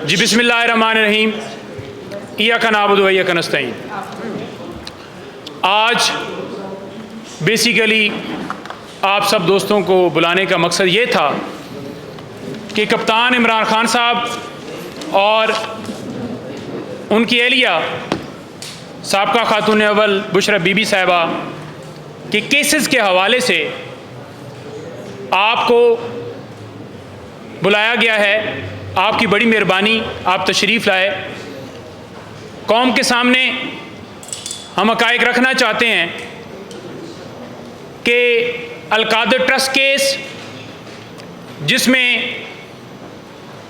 جی بسم اللہ الرحمن الرحیم، ایاک نعبد و ایاک نستعین۔ آج بیسیکلی آپ سب دوستوں کو بلانے کا مقصد یہ تھا کہ کپتان عمران خان صاحب اور ان کی اہلیہ سابقہ خاتون اول بشرا بی بی صاحبہ کے کیسز کے حوالے سے آپ کو بلایا گیا ہے۔ آپ کی بڑی مہربانی، آپ تشریف لائے۔ قوم کے سامنے ہم حقائق رکھنا چاہتے ہیں کہ القادر ٹرسٹ کیس، جس میں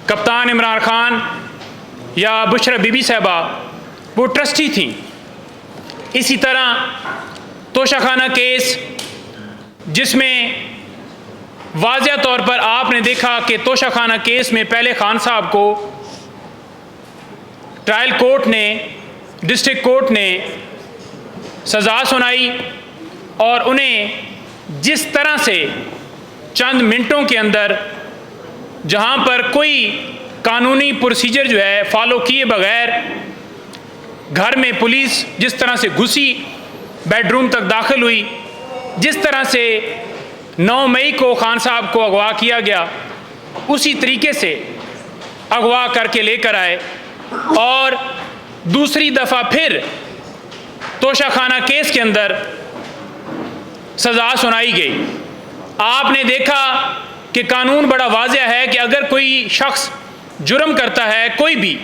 کپتان عمران خان یا بشرا بی بی صاحبہ وہ ٹرسٹی تھیں، اسی طرح توشہ خانہ کیس، جس میں واضح طور پر آپ نے دیکھا کہ توشہ خانہ کیس میں پہلے خان صاحب کو ٹرائل کورٹ نے، ڈسٹرکٹ کورٹ نے سزا سنائی، اور انہیں جس طرح سے چند منٹوں کے اندر، جہاں پر کوئی قانونی پروسیجر جو ہے فالو کیے بغیر، گھر میں پولیس جس طرح سے گھسی، بیڈ روم تک داخل ہوئی، جس طرح سے 9 مئی کو خان صاحب کو اغوا کیا گیا، اسی طریقے سے اغوا کر کے لے کر آئے، اور دوسری دفعہ پھر توشہ خانہ کیس کے اندر سزا سنائی گئی۔ آپ نے دیکھا کہ قانون بڑا واضح ہے کہ اگر کوئی شخص جرم کرتا ہے کوئی بھی،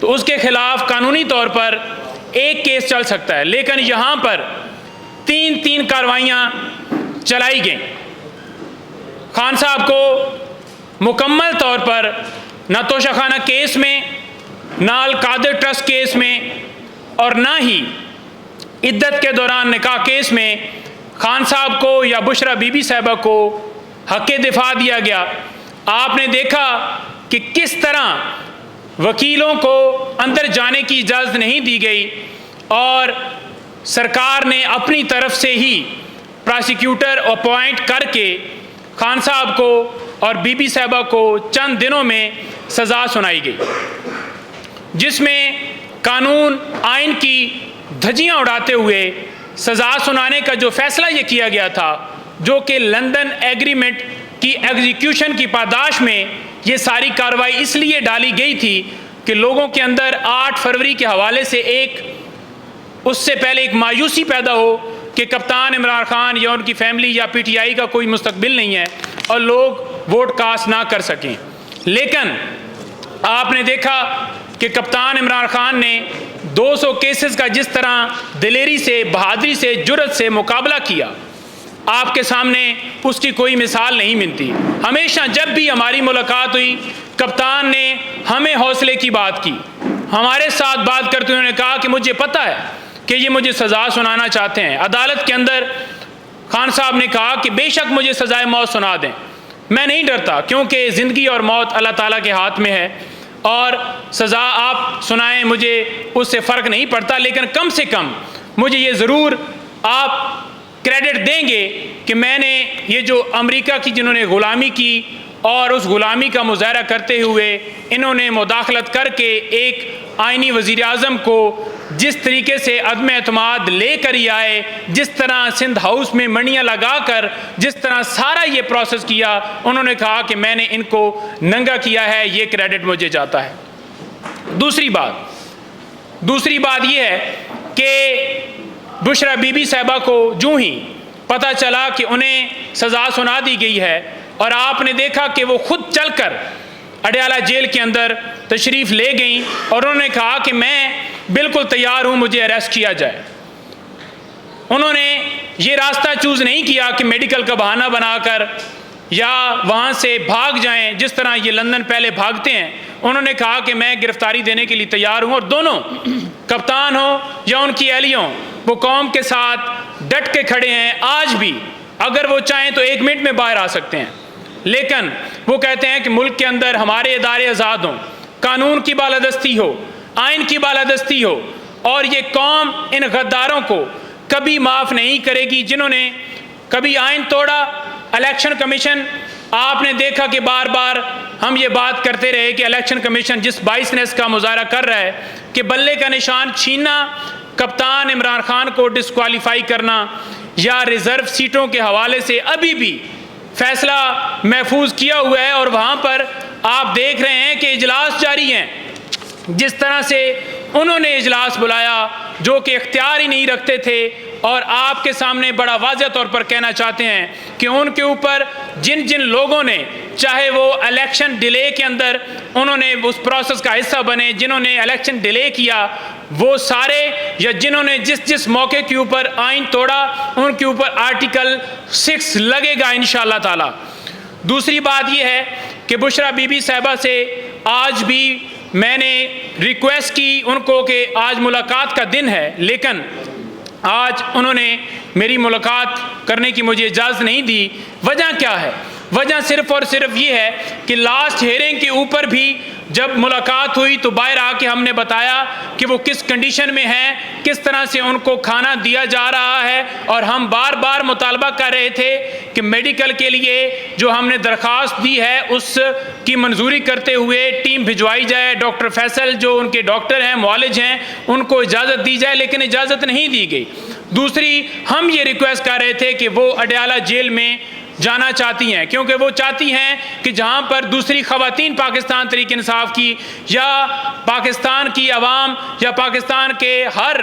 تو اس کے خلاف قانونی طور پر ایک کیس چل سکتا ہے، لیکن یہاں پر تین کارروائیاں چلائی گئیں۔ خان صاحب کو مکمل طور پر نہ توشہ خانہ کیس میں، نہ القادر ٹرسٹ کیس میں، اور نہ ہی عدت کے دوران نکاح کیس میں خان صاحب کو یا بشرا بی بی صاحبہ کو حق دفاع دیا گیا۔ آپ نے دیکھا کہ کس طرح وکیلوں کو اندر جانے کی اجازت نہیں دی گئی، اور سرکار نے اپنی طرف سے ہی پراسیکیوٹر اپوائنٹ کر کے خان صاحب کو اور بی بی صاحبہ کو چند دنوں میں سزا سنائی گئی، جس میں قانون آئین کی دھجیاں اڑاتے ہوئے سزا سنانے کا جو فیصلہ یہ کیا گیا تھا، جو کہ لندن ایگریمنٹ کی ایگزیکیوشن کی پاداش میں یہ ساری کارروائی اس لیے ڈالی گئی تھی کہ لوگوں کے اندر 8 فروری کے حوالے سے اس سے پہلے ایک مایوسی پیدا ہو کہ کپتان عمران خان یا ان کی فیملی یا پی ٹی آئی کا کوئی مستقبل نہیں ہے، اور لوگ ووٹ کاسٹ نہ کر سکیں۔ لیکن آپ نے دیکھا کہ کپتان عمران خان نے 200 کیسز کا جس طرح دلیری سے، بہادری سے، جرأت سے مقابلہ کیا، آپ کے سامنے اس کی کوئی مثال نہیں ملتی۔ ہمیشہ جب بھی ہماری ملاقات ہوئی، کپتان نے ہمیں حوصلے کی بات کی، ہمارے ساتھ بات کرتے ہوئے کہا کہ مجھے پتہ ہے کہ یہ مجھے سزا سنانا چاہتے ہیں۔ عدالت کے اندر خان صاحب نے کہا کہ بے شک مجھے سزائے موت سنا دیں، میں نہیں ڈرتا، کیونکہ زندگی اور موت اللہ تعالیٰ کے ہاتھ میں ہے، اور سزا آپ سنائیں مجھے اس سے فرق نہیں پڑتا، لیکن کم سے کم مجھے یہ ضرور آپ کریڈٹ دیں گے کہ میں نے یہ جو امریکہ کی جنہوں نے غلامی کی، اور اس غلامی کا مظاہرہ کرتے ہوئے انہوں نے مداخلت کر کے ایک آئینی وزیر اعظم کو جس طریقے سے عدم اعتماد لے کر ہی آئے، جس طرح سندھ ہاؤس میں منڈیاں لگا کر جس طرح سارا یہ پروسیس کیا، انہوں نے کہا کہ میں نے ان کو ننگا کیا ہے، یہ کریڈٹ مجھے جاتا ہے۔ دوسری بات یہ ہے کہ بشرا بی بی صاحبہ کو جو ہی پتہ چلا کہ انہیں سزا سنا دی گئی ہے، اور آپ نے دیکھا کہ وہ خود چل کر اڈیالہ جیل کے اندر تشریف لے گئیں، اور انہوں نے کہا کہ میں بالکل تیار ہوں مجھے اریسٹ کیا جائے۔ انہوں نے یہ راستہ چوز نہیں کیا کہ میڈیکل کا بہانہ بنا کر یا وہاں سے بھاگ جائیں جس طرح یہ لندن پہلے بھاگتے ہیں۔ انہوں نے کہا کہ میں گرفتاری دینے کے لیے تیار ہوں، اور دونوں کپتان ہوں یا ان کی اہلیہ ہوں، وہ قوم کے ساتھ ڈٹ کے کھڑے ہیں۔ آج بھی اگر وہ چاہیں تو 1 منٹ میں باہر آ سکتے ہیں، لیکن وہ کہتے ہیں کہ ملک کے اندر ہمارے ادارے آزاد ہوں، قانون کی بالادستی ہو، آئین کی بالادستی ہو، اور یہ قوم ان غداروں کو کبھی معاف نہیں کرے گی جنہوں نے کبھی آئین توڑا۔ الیکشن کمیشن آپ نے دیکھا کہ بار بار ہم یہ بات کرتے رہے کہ الیکشن کمیشن جس باعثنس کا مظاہرہ کر رہا ہے کہ بلے کا نشان چھیننا، کپتان عمران خان کو ڈسکوالیفائی کرنا یا ریزرو سیٹوں کے حوالے سے ابھی بھی فیصلہ محفوظ کیا ہوا ہے، اور وہاں پر آپ دیکھ رہے ہیں کہ اجلاس جاری ہیں۔ جس طرح سے انہوں نے اجلاس بلایا جو کہ اختیار ہی نہیں رکھتے تھے، اور آپ کے سامنے بڑا واضح طور پر کہنا چاہتے ہیں کہ ان کے اوپر جن جن لوگوں نے، چاہے وہ الیکشن ڈیلے کے اندر انہوں نے اس پروسیس کا حصہ بنے، جنہوں نے الیکشن ڈیلے کیا وہ سارے، یا جنہوں نے جس موقع کے اوپر آئین توڑا ان کے اوپر آرٹیکل 6 لگے گا انشاءاللہ تعالی۔ دوسری بات یہ ہے کہ بشرا بی بی صاحبہ سے آج بھی میں نے ریکویسٹ کی ان کو کہ آج ملاقات کا دن ہے، لیکن آج انہوں نے میری ملاقات کرنے کی مجھے اجازت نہیں دی۔ وجہ کیا ہے؟ وجہ صرف اور صرف یہ ہے کہ لاسٹ ہیئرنگ کے اوپر بھی جب ملاقات ہوئی تو باہر آ کے ہم نے بتایا کہ وہ کس کنڈیشن میں ہیں، کس طرح سے ان کو کھانا دیا جا رہا ہے، اور ہم بار بار مطالبہ کر رہے تھے کہ میڈیکل کے لیے جو ہم نے درخواست دی ہے اس کی منظوری کرتے ہوئے ٹیم بھجوائی جائے، ڈاکٹر فیصل جو ان کے ڈاکٹر ہیں، معالج ہیں، ان کو اجازت دی جائے، لیکن اجازت نہیں دی گئی۔ دوسری ہم یہ ریکویسٹ کر رہے تھے کہ وہ اڈیالہ جیل میں جانا چاہتی ہیں، کیونکہ وہ چاہتی ہیں کہ جہاں پر دوسری خواتین پاکستان تحریک انصاف کی یا پاکستان کی عوام یا پاکستان کے ہر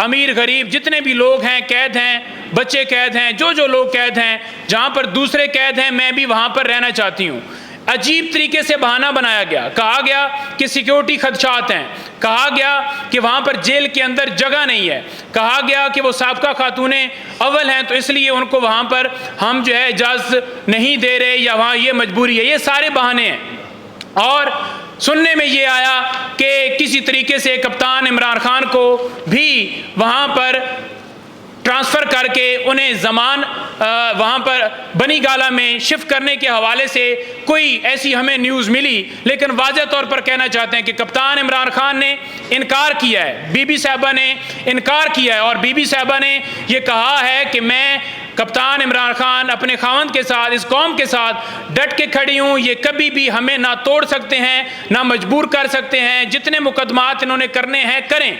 امیر غریب جتنے بھی لوگ ہیں قید ہیں، بچے قید ہیں، جو لوگ قید ہیں، جہاں پر دوسرے قید ہیں میں بھی وہاں پر رہنا چاہتی ہوں۔ عجیب طریقے سے بہانہ بنایا گیا، کہا گیا کہ سیکیورٹی خدشات ہیں، کہا گیا کہ وہاں پر جیل کے اندر جگہ نہیں ہے، کہا گیا کہ وہ سابقہ خاتون اول ہیں تو اس لیے ان کو وہاں پر ہم جو ہے اجازت نہیں دے رہے، یا وہاں یہ مجبوری ہے۔ یہ سارے بہانے ہیں، اور سننے میں یہ آیا کہ کسی طریقے سے کپتان عمران خان کو بھی وہاں پر ٹرانسفر کر کے انہیں زمان وہاں پر بنی گالا میں شفٹ کرنے کے حوالے سے کوئی ایسی ہمیں نیوز ملی، لیکن واضح طور پر کہنا چاہتے ہیں کہ کپتان عمران خان نے انکار کیا ہے، بی بی صاحبہ نے انکار کیا ہے، اور بی بی صاحبہ نے یہ کہا ہے کہ میں کپتان عمران خان اپنے خاوند کے ساتھ، اس قوم کے ساتھ ڈٹ کے کھڑی ہوں، یہ کبھی بھی ہمیں نہ توڑ سکتے ہیں نہ مجبور کر سکتے ہیں، جتنے مقدمات انہوں نے کرنے ہیں کریں،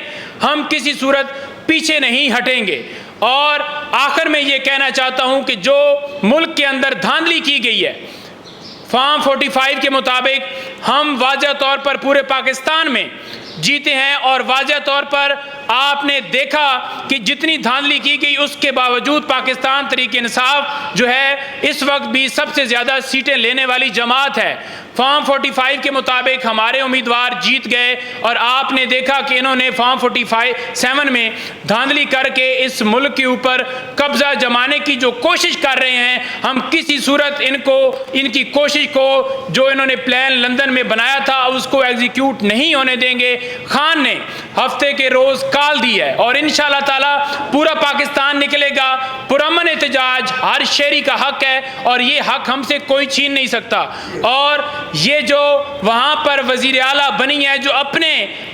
ہم کسی صورت پیچھے نہیں ہٹیں گے۔ اور آخر میں یہ کہنا چاہتا ہوں کہ جو ملک کے اندر دھاندلی کی گئی ہے فارم 45 کے مطابق، ہم واضح طور پر پورے پاکستان میں جیتے ہیں، اور واضح طور پر آپ نے دیکھا کہ جتنی دھاندلی کی گئی اس کے باوجود پاکستان تحریک انصاف جو ہے اس وقت بھی سب سے زیادہ سیٹیں لینے والی جماعت ہے۔ فارم 45 کے مطابق ہمارے امیدوار جیت گئے، اور آپ نے دیکھا کہ انہوں نے فارم 47 میں دھاندلی کر کے اس ملک کے اوپر قبضہ جمانے کی جو کوشش کر رہے ہیں، ہم کسی صورت ان کی کوشش کو جو انہوں نے پلان لندن میں بنایا تھا اس کو ایگزیکیوٹ نہیں ہونے دیں گے۔ خان نے ہفتے کے روز کال دی ہے، اور انشاءاللہ تعالی پورا پاکستان نکلے گا، پرامن احتجاج ہر شہری کا حق ہے، اور یہ حق ہم سے کوئی چھین نہیں سکتا۔ اور یہ جو وہاں پر وزیر اعلیٰ بنی ہے جو اپنے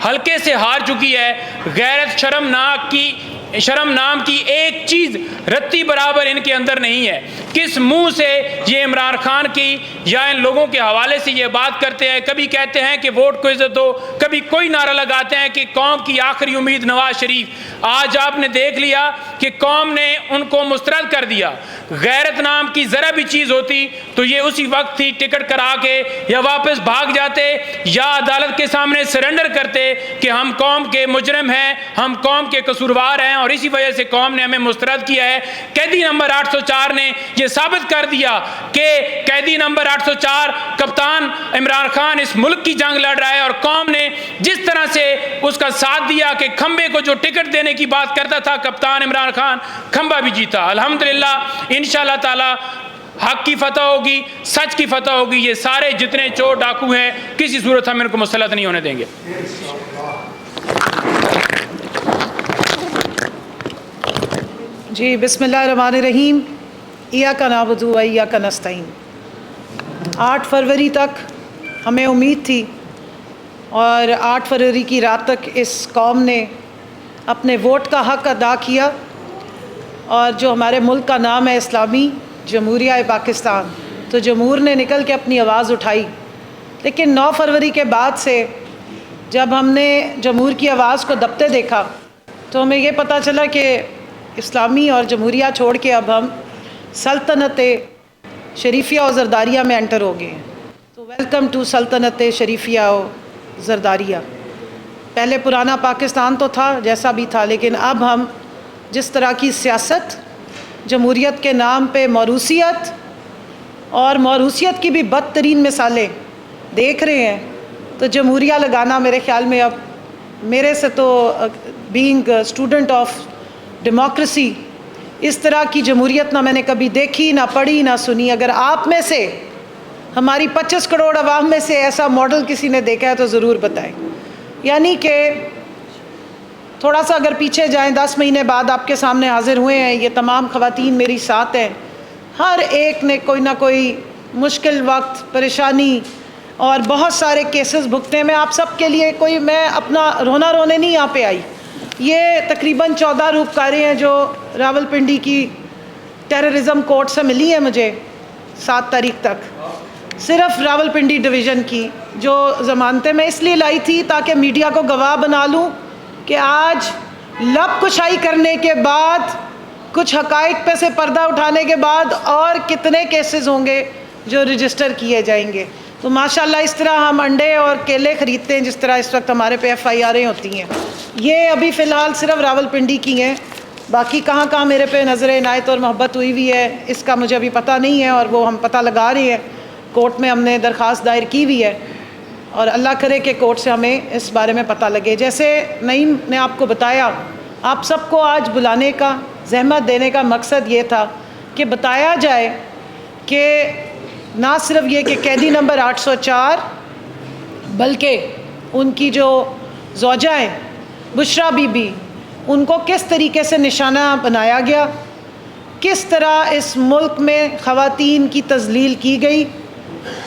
حلقے سے ہار چکی ہے، غیرت شرم نام کی ایک چیز رتی برابر ان کے اندر نہیں ہے۔ کس منہ سے یہ عمران خان کی یا ان لوگوں کے حوالے سے یہ بات کرتے ہیں؟ کبھی کہتے ہیں کہ ووٹ کو عزت دو، کبھی کوئی نعرہ لگاتے ہیں کہ قوم کی آخری امید نواز شریف۔ آج آپ نے دیکھ لیا کہ قوم نے ان کو مسترد کر دیا۔ غیرت نام کی ذرا بھی چیز ہوتی تو یہ اسی وقت ہی ٹکٹ کرا کے یا واپس بھاگ جاتے یا عدالت کے سامنے سرنڈر کرتے کہ ہم قوم کے مجرم ہیں، ہم قوم کے قصوروار ہیں، اور اسی وجہ سے قوم نے ہمیں مسترد کیا ہے۔ قیدی نمبر 804 نے یہ ثابت کر دیا کہ قیدی نمبر 804 کپتان عمران خان اس ملک کی جنگ لڑ رہا ہے، اور قوم نے جس طرح سے اس کا ساتھ دیا کہ کھمبے کو جو ٹکٹ دینے کی بات کرتا تھا کپتان عمران خان، کھمبا بھی جیتا۔ الحمدللہ انشاءاللہ تعالی حق کی فتح ہوگی، سچ کی فتح ہوگی۔ یہ سارے جتنے چور ڈاکو ہیں کسی صورت ہم ان کو مسلط نہیں ہونے دیں گے۔ جی بسم اللہ الرحمن الرحیم۔ ایاک نعبد و ایاک نستعین۔ 8 فروری تک ہمیں امید تھی، اور 8 فروری کی رات تک اس قوم نے اپنے ووٹ کا حق ادا کیا، اور جو ہمارے ملک کا نام ہے اسلامی جمہوریہ پاکستان، تو جمہور نے نکل کے اپنی آواز اٹھائی لیکن 9 فروری کے بعد سے جب ہم نے جمہور کی آواز کو دبتے دیکھا تو ہمیں یہ پتہ چلا کہ اسلامی اور جمہوریہ چھوڑ کے اب ہم سلطنت شریفیہ و زرداریہ میں انٹر ہو گئے ہیں. تو ویلکم ٹو سلطنت شریفیہ و زرداریہ. پہلے پرانا پاکستان تو تھا جیسا بھی تھا، لیکن اب ہم جس طرح کی سیاست، جمہوریت کے نام پہ موروثیت اور موروثیت کی بھی بدترین مثالیں دیکھ رہے ہیں، تو جمہوریہ لگانا میرے خیال میں اب میرے سے تو بینگ اسٹوڈنٹ آف ڈیموکریسی، اس طرح کی جمہوریت نہ میں نے کبھی دیکھی، نہ پڑھی، نہ سنی. اگر آپ میں سے، ہماری 25 کروڑ عوام میں سے ایسا ماڈل کسی نے دیکھا ہے تو ضرور بتائیں. یعنی کہ تھوڑا سا اگر پیچھے جائیں، 10 مہینے بعد آپ کے سامنے حاضر ہوئے ہیں، یہ تمام خواتین میری ساتھ ہیں، ہر ایک نے کوئی نہ کوئی مشکل وقت، پریشانی اور بہت سارے کیسز بھگتے. میں آپ سب کے لیے میں اپنا رونا رونے نہیں یہاں پہ آئی. یہ تقریباً 14 روپکاریں ہیں جو راولپنڈی کی ٹیررزم کورٹ سے ملی ہیں مجھے 7 تاریخ تک، صرف راولپنڈی ڈویژن کی، جو ضمانتیں میں اس لیے لائی تھی تاکہ میڈیا کو گواہ بنا لوں کہ آج لب کشائی کرنے کے بعد، کچھ حقائق پہ سے پردہ اٹھانے کے بعد اور کتنے کیسز ہوں گے جو رجسٹر کیے جائیں گے. تو ماشاءاللہ اس طرح ہم انڈے اور کیلے خریدتے ہیں جس طرح اس وقت ہمارے پہ FIRیں ہوتی ہیں. یہ ابھی فی الحال صرف راولپنڈی کی ہیں، باقی کہاں کہاں میرے پہ نظر عنایت اور محبت ہوئی ہوئی ہے اس کا مجھے ابھی پتہ نہیں ہے، اور وہ ہم پتہ لگا رہے ہیں. کورٹ میں ہم نے درخواست دائر کی ہوئی ہے اور اللہ کرے کہ کورٹ سے ہمیں اس بارے میں پتہ لگے. جیسے نعیم نے آپ کو بتایا، آپ سب کو آج بلانے کا، زحمت دینے کا مقصد یہ تھا کہ بتایا جائے کہ نہ صرف یہ کہ قیدی نمبر 804 بلکہ ان کی جو زوجہ ہیں بشرا بی بی، ان کو کس طریقے سے نشانہ بنایا گیا، کس طرح اس ملک میں خواتین کی تذلیل کی گئی،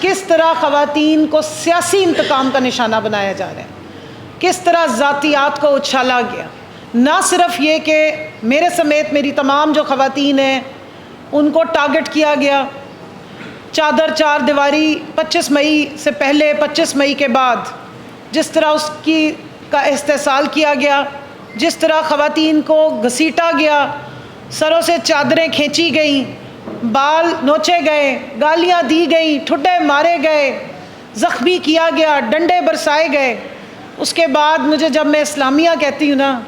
کس طرح خواتین کو سیاسی انتقام کا نشانہ بنایا جا رہا ہے، کس طرح ذاتیات کو اچھالا گیا. نہ صرف یہ کہ میرے سمیت میری تمام جو خواتین ہیں ان کو ٹارگٹ کیا گیا، چادر 4 دیواری 25 مئی سے پہلے، 25 مئی کے بعد جس طرح اس کا استحصال کیا گیا، جس طرح خواتین کو گھسیٹا گیا، سروں سے چادریں کھینچی گئیں، بال نوچے گئے، گالیاں دی گئیں، ٹھڈے مارے گئے، زخمی کیا گیا، ڈنڈے برسائے گئے. اس کے بعد مجھے جب میں اسلامیہ کہتی ہوں نا،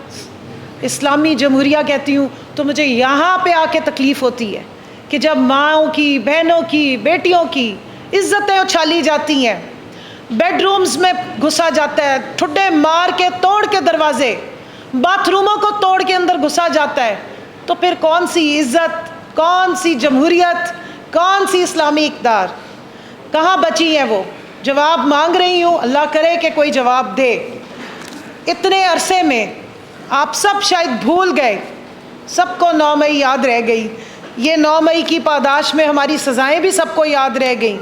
اسلامی جمہوریہ کہتی ہوں، تو مجھے یہاں پہ آ کے تکلیف ہوتی ہے کہ جب ماؤں کی، بہنوں کی، بیٹیوں کی عزتیں اچھالی جاتی ہیں، بیڈ رومز میں گھسا جاتا ہے، ٹھڈے مار کے توڑ کے دروازے، باتھ روموں کو توڑ کے اندر گھسا جاتا ہے، تو پھر کون سی عزت، کون سی جمہوریت، کون سی اسلامی اقدار کہاں بچی ہیں؟ وہ جواب مانگ رہی ہوں، اللہ کرے کہ کوئی جواب دے. اتنے عرصے میں آپ سب شاید بھول گئے، سب کو 9 مئی یاد رہ گئی. یہ 9 مئی کی پاداش میں ہماری سزائیں بھی سب کو یاد رہ گئیں.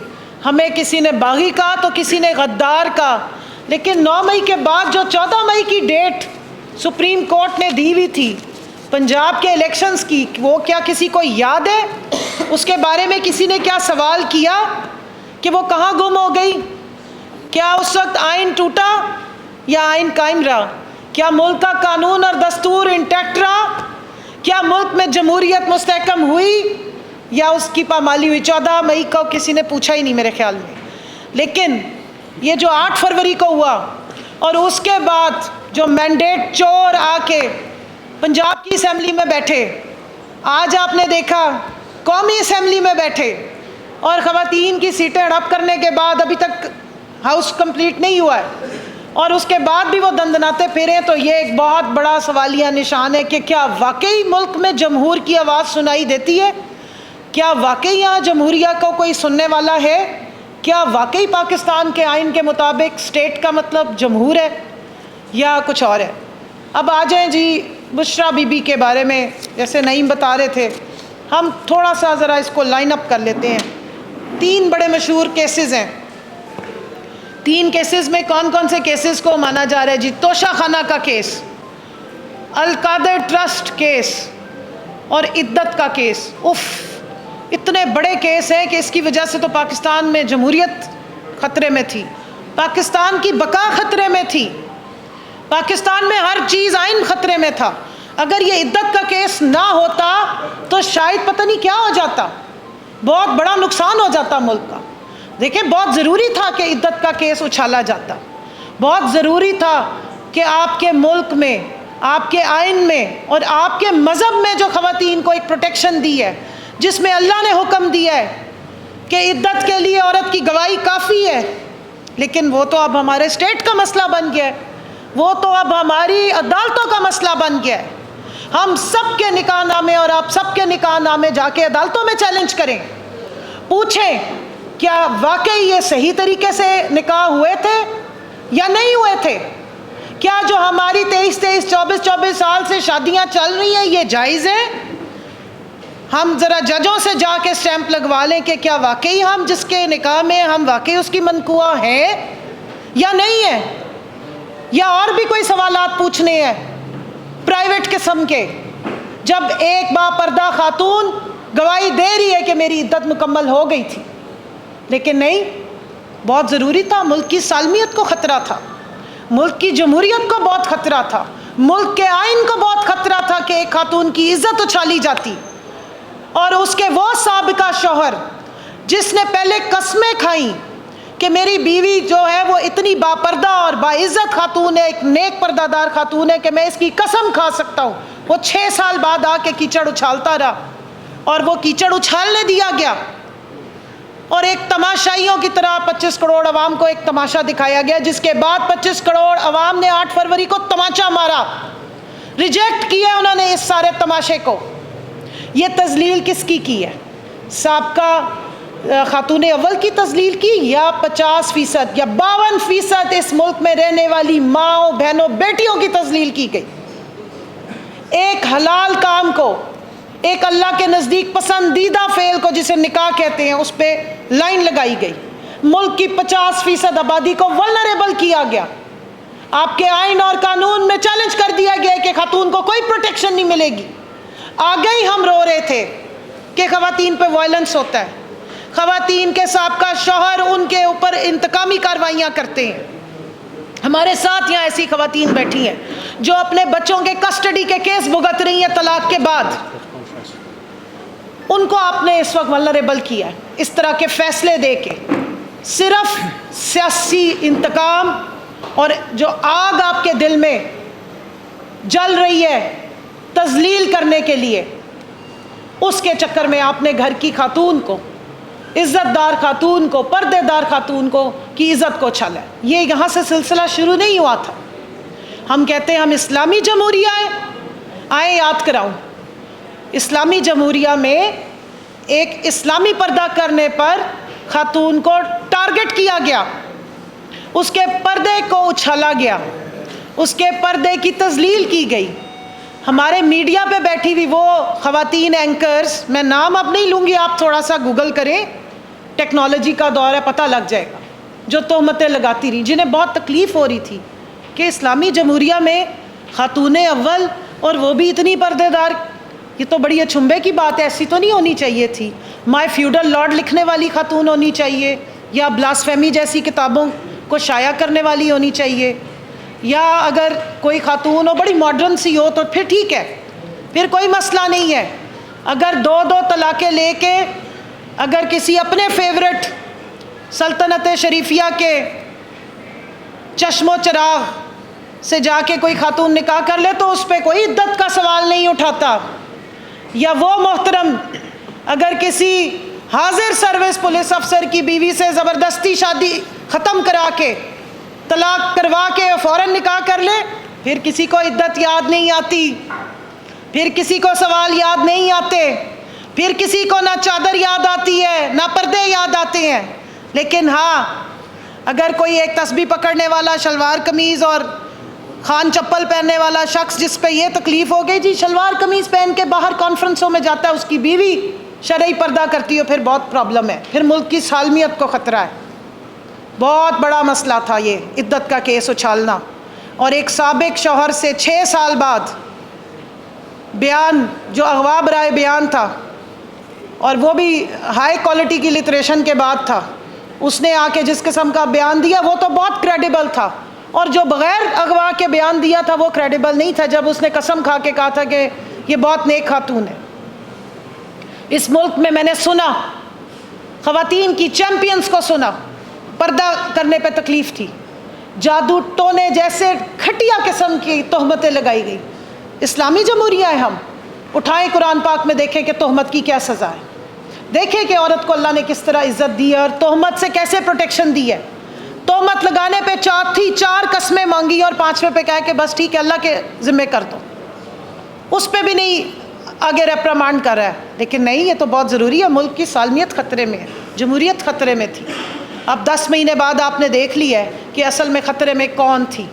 ہمیں کسی نے باغی کہا تو کسی نے غدار کہا، لیکن 9 مئی کے بعد جو 14 مئی کی ڈیٹ سپریم کورٹ نے دی ہوئی تھی پنجاب کے الیکشنز کی، وہ کیا کسی کو یاد ہے؟ اس کے بارے میں کسی نے کیا سوال کیا کہ وہ کہاں گم ہو گئی؟ کیا اس وقت آئین ٹوٹا یا آئین قائم رہا؟ کیا ملک کا قانون اور دستور انٹیکٹ رہا؟ کیا ملک میں جمہوریت مستحکم ہوئی یا اس کی پامالی ہوئی؟ 14 مئی کو کسی نے پوچھا ہی نہیں میرے خیال میں. لیکن یہ جو 8 فروری کو ہوا اور اس کے بعد جو مینڈیٹ چور آ کے پنجاب کی اسمبلی میں بیٹھے، آج آپ نے دیکھا قومی اسمبلی میں بیٹھے اور خواتین کی سیٹیں ہڑپ کرنے کے بعد ابھی تک ہاؤس کمپلیٹ نہیں ہوا ہے، اور اس کے بعد بھی وہ دندناتے پھریں، تو یہ ایک بہت بڑا سوالیہ نشان ہے کہ کیا واقعی ملک میں جمہور کی آواز سنائی دیتی ہے؟ کیا واقعی یہاں جمہوریہ کو کوئی سننے والا ہے؟ کیا واقعی پاکستان کے آئین کے مطابق اسٹیٹ کا مطلب جمہور ہے یا کچھ اور ہے؟ اب آ جائیں جی بشرا بی بی کے بارے میں، جیسے نعیم بتا رہے تھے، ہم تھوڑا سا ذرا اس کو لائن اپ کر لیتے ہیں. 3 بڑے مشہور کیسز ہیں. 3 کیسز میں کون کون سے کیسز کو مانا جا رہا ہے جی؟ توشہ خانہ کا کیس، القادر ٹرسٹ کیس اور عدت کا کیس. اتنے بڑے کیس ہیں کہ اس کی وجہ سے تو پاکستان میں جمہوریت خطرے میں تھی، پاکستان کی بقا خطرے میں تھی، پاکستان میں ہر چیز آئین خطرے میں تھا۔ اگر یہ عدت کا کیس نہ ہوتا تو شاید پتہ نہیں کیا ہو جاتا، بہت بڑا نقصان ہو جاتا ملک کا۔ دیکھیں بہت ضروری تھا کہ عدت کا کیس اچھالا جاتا، بہت ضروری تھا کہ آپ کے ملک میں، آپ کے آئین میں اور آپ کے مذہب میں جو خواتین کو ایک پروٹیکشن دی ہے، جس میں اللہ نے حکم دیا ہے کہ عدت کے لیے عورت کی گواہی کافی ہے، لیکن وہ تو اب ہمارے اسٹیٹ کا مسئلہ بن گیا ہے، وہ تو اب ہماری عدالتوں کا مسئلہ بن گیا ہے۔ ہم سب کے نکاح نامے اور آپ سب کے نکاح نامے جا کے عدالتوں میں چیلنج کریں، پوچھیں کیا واقعی یہ صحیح طریقے سے نکاح ہوئے تھے یا نہیں ہوئے تھے؟ کیا جو ہماری 23 24 سال سے شادیاں چل رہی ہیں یہ جائز ہے؟ ہم ذرا ججوں سے جا کے سٹیمپ لگوا لیں کہ کیا واقعی ہم جس کے نکاح میں ہم واقعی اس کی منقوہ ہیں یا نہیں ہے، یا اور بھی کوئی سوالات پوچھنے ہیں پرائیویٹ قسم کے، جب ایک با پردہ خاتون گواہی دے رہی ہے کہ میری عدت مکمل ہو گئی تھی۔ لیکن نہیں، بہت ضروری تھا، ملک کی سالمیت کو خطرہ تھا، ملک کی جمہوریت کو بہت خطرہ تھا، ملک کے آئین کو بہت خطرہ تھا کہ ایک خاتون کی عزت اچھالی جاتی، اور اس کے وہ سابقہ شوہر جس نے پہلے قسمیں کھائیں کہ میری بیوی جو ہے وہ اتنی باپردہ اور باعزت خاتون ہے، ایک نیک پردہ دار خاتون ہے کہ میں اس کی قسم کھا سکتا ہوں، وہ 6 سال بعد آ کے کیچڑ اچھالتا رہا، اور وہ کیچڑ اچھالنے دیا گیا، اور ایک تماشائیوں کی طرح 25 کروڑ عوام کو ایک تماشا دکھایا گیا، جس کے بعد 25 کروڑ عوام نے 8 فروری کو تماچا مارا، ریجیکٹ کیا انہوں نے اس سارے تماشے کو۔ یہ تذلیل کس کی ہے؟ سابقہ خاتون اول کی تذلیل کی، یا 50% یا 52% اس ملک میں رہنے والی ماؤں بہنوں بیٹیوں کی تذلیل کی گئی؟ ایک حلال کام کو، ایک اللہ کے نزدیک پسندیدہ فعل کو جسے نکاح کہتے ہیں، اس پہ لائن لگائی گئی، ملک کی 50% آبادی کو ولنریبل کیا گیا، آپ کے آئین اور قانون میں چیلنج کر دیا گیا کہ خاتون کو کوئی پروٹیکشن نہیں ملے گی۔ آگے ہی ہم رو رہے تھے کہ خواتین پہ وائلنس ہوتا ہے، خواتین کے سابقہ شوہر ان کے اوپر انتقامی کارروائیاں کرتے ہیں۔ ہمارے ساتھ یہاں ایسی خواتین بیٹھی ہیں جو اپنے بچوں کے کسٹڈی کے کیس بھگت رہی ہیں طلاق کے بعد، ان کو آپ نے اس وقت ولنریبل کیا ہے اس طرح کے فیصلے دے کے، صرف سیاسی انتقام اور جو آگ آپ کے دل میں جل رہی ہے تذلیل کرنے کے لیے، اس کے چکر میں آپ نے گھر کی خاتون کو، عزت دار خاتون کو، پردے دار خاتون کو کی عزت کو اچھالا ہے۔ یہ یہاں سے سلسلہ شروع نہیں ہوا تھا، ہم کہتے ہیں ہم اسلامی جمہوریہ ہیں، آئیں یاد کراؤں، اسلامی جمہوریہ میں ایک اسلامی پردہ کرنے پر خاتون کو ٹارگٹ کیا گیا، اس کے پردے کو اچھالا گیا، اس کے پردے کی تذلیل کی گئی۔ ہمارے میڈیا پہ بیٹھی ہوئی وہ خواتین اینکرز، میں نام اب نہیں لوں گی، آپ تھوڑا سا گوگل کریں، ٹیکنالوجی کا دور ہے پتہ لگ جائے گا، جو تہمتیں لگاتی رہیں، جنہیں بہت تکلیف ہو رہی تھی کہ اسلامی جمہوریہ میں خاتون اول اور وہ بھی اتنی پردے دار، یہ تو بڑی اچھمبے کی بات ہے، ایسی تو نہیں ہونی چاہیے تھی، مائی فیوڈل لارڈ لکھنے والی خاتون ہونی چاہیے، یا بلاسفیمی جیسی کتابوں کو شائع کرنے والی ہونی چاہیے، یا اگر کوئی خاتون ہو بڑی ماڈرن سی ہو تو پھر ٹھیک ہے، پھر کوئی مسئلہ نہیں ہے۔ اگر 2 طلاقیں لے کے اگر کسی اپنے فیورٹ سلطنت شریفیہ کے چشم و چراغ سے جا کے کوئی خاتون نکاح کر لے تو اس پہ کوئی عدت کا سوال نہیں اٹھاتا، یا وہ محترم اگر کسی حاضر سروس پولیس افسر کی بیوی سے زبردستی شادی ختم کرا کے طلاق کروا کے فوراً نکاح کر لے، پھر کسی کو عدت یاد نہیں آتی، پھر کسی کو سوال یاد نہیں آتے، پھر کسی کو نہ چادر یاد آتی ہے نہ پردے یاد آتے ہیں۔ لیکن ہاں، اگر کوئی ایک تسبیح پکڑنے والا شلوار قمیض اور خان چپل پہننے والا شخص جس پہ یہ تکلیف ہو گئی جی شلوار قمیض پہن کے باہر کانفرنسوں میں جاتا ہے، اس کی بیوی شرعی پردہ کرتی ہو، پھر بہت پرابلم ہے، پھر ملک کی سالمیت کو خطرہ ہے۔ بہت بڑا مسئلہ تھا یہ عدت کا کیس اچھالنا، اور ایک سابق شوہر سے 6 سال بعد بیان جو اغوا برائے بیان تھا، اور وہ بھی ہائی کوالٹی کی لٹریشن کے بعد تھا، اس نے آ کے جس قسم کا بیان دیا وہ تو بہت کریڈیبل تھا، اور جو بغیر اغوا کے بیان دیا تھا وہ کریڈیبل نہیں تھا، جب اس نے قسم کھا کے کہا تھا کہ یہ بہت نیک خاتون ہے۔ اس ملک میں نے سنا، خواتین کی چیمپئنز کو سنا، پردہ کرنے پہ تکلیف تھی، جادو ٹونے جیسے گھٹیا قسم کی تہمتیں لگائی گئی۔ اسلامی جمہوریہ ہے ہم، اٹھائیں قرآن پاک میں دیکھیں کہ تہمت کی کیا سزا ہے، دیکھیں کہ عورت کو اللہ نے کس طرح عزت دی ہے اور تہمت سے کیسے پروٹیکشن دی ہے۔ تہمت لگانے پہ چار قسمیں مانگی اور 5ویں پہ کہا کہ بس ٹھیک ہے اللہ کے ذمہ کر دو، اس پہ بھی نہیں آگے ریپرمانڈ کر رہا ہے۔ لیکن نہیں، یہ تو بہت ضروری ہے، ملک کی سالمیت خطرے میں ہے، جمہوریت خطرے میں تھی۔ اب 10 مہینے بعد آپ نے دیکھ لی ہے کہ اصل میں خطرے میں کون تھی۔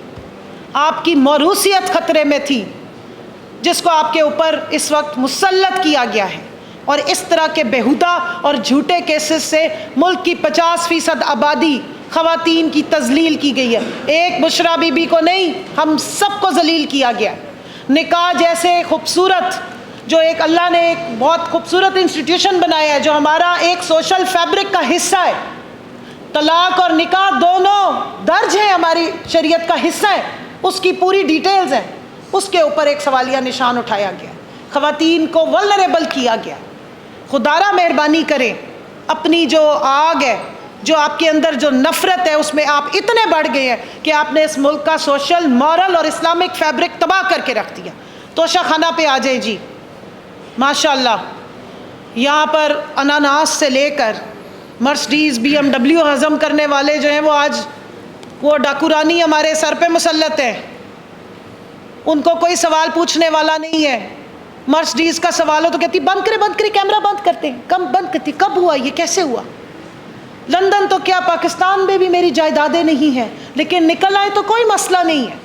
آپ کی موروثیت خطرے میں تھی، جس کو آپ کے اوپر اس وقت مسلط کیا گیا ہے، اور اس طرح کے بیہودہ اور جھوٹے کیسز سے ملک کی 50% آبادی خواتین کی تذلیل کی گئی ہے۔ ایک بشرا بی بی کو نہیں، ہم سب کو ذلیل کیا گیا۔ نکاح جیسے خوبصورت، جو ایک اللہ نے ایک بہت خوبصورت انسٹیٹیوشن بنایا ہے، جو ہمارا ایک سوشل فیبرک کا حصہ ہے، طلاق اور نکاح دونوں درج ہیں، ہماری شریعت کا حصہ ہے، اس کی پوری ڈیٹیلز ہیں، اس کے اوپر ایک سوالیہ نشان اٹھایا گیا، خواتین کو ولنریبل کیا گیا۔ خدا را مہربانی کریں، اپنی جو آگ ہے، جو آپ کے اندر جو نفرت ہے، اس میں آپ اتنے بڑھ گئے ہیں کہ آپ نے اس ملک کا سوشل، مورل اور اسلامک فیبرک تباہ کر کے رکھ دیا۔ توشہ خانہ پہ آ جائیں جی، ماشاءاللہ یہاں پر اناناس سے لے کر مرسڈیز BMW ہضم کرنے والے جو ہیں، وہ آج وہ ڈاکورانی ہمارے سر پہ مسلط ہیں، ان کو کوئی سوال پوچھنے والا نہیں ہے۔ مرسڈیز کا سوال ہو تو کہتی بند کرے کیمرہ بند کرتے ہیں، کم بند کرتی، کب ہوا یہ، کیسے ہوا؟ لندن تو کیا، پاکستان میں بھی میری جائیدادیں نہیں ہیں، لیکن نکل آئے تو کوئی مسئلہ نہیں ہے،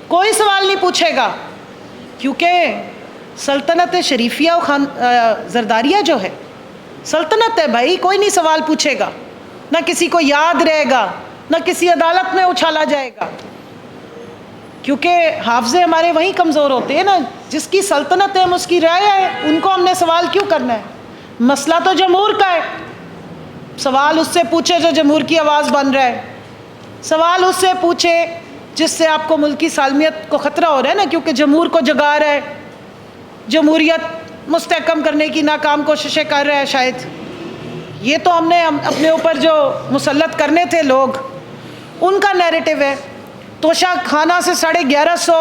کوئی سوال نہیں پوچھے گا، کیونکہ سلطنت شریفیہ و زرداریہ جو ہے سلطنت ہے بھائی، کوئی نہیں سوال پوچھے گا، نہ کسی کو یاد رہے گا، نہ کسی عدالت میں اچھالا جائے گا، کیونکہ حافظے ہمارے وہیں کمزور ہوتے ہیں نا، جس کی سلطنت ہے ہم اس کی رعایا ہے، ان کو ہم نے سوال کیوں کرنا ہے؟ مسئلہ تو جمہور کا ہے، سوال اس سے پوچھے جو جمہور کی آواز بن رہا ہے، سوال اس سے پوچھے جس سے آپ کو ملک کی سالمیت کو خطرہ ہو رہا ہے نا، کیونکہ جمہور کو جگا رہا ہے، جمہوریت مستحکم کرنے کی ناکام کوششیں کر رہا ہے شاید۔ یہ تو ہم نے اپنے اوپر جو مسلط کرنے تھے لوگ، ان کا نیریٹو ہے۔ توشہ خانہ سے 1150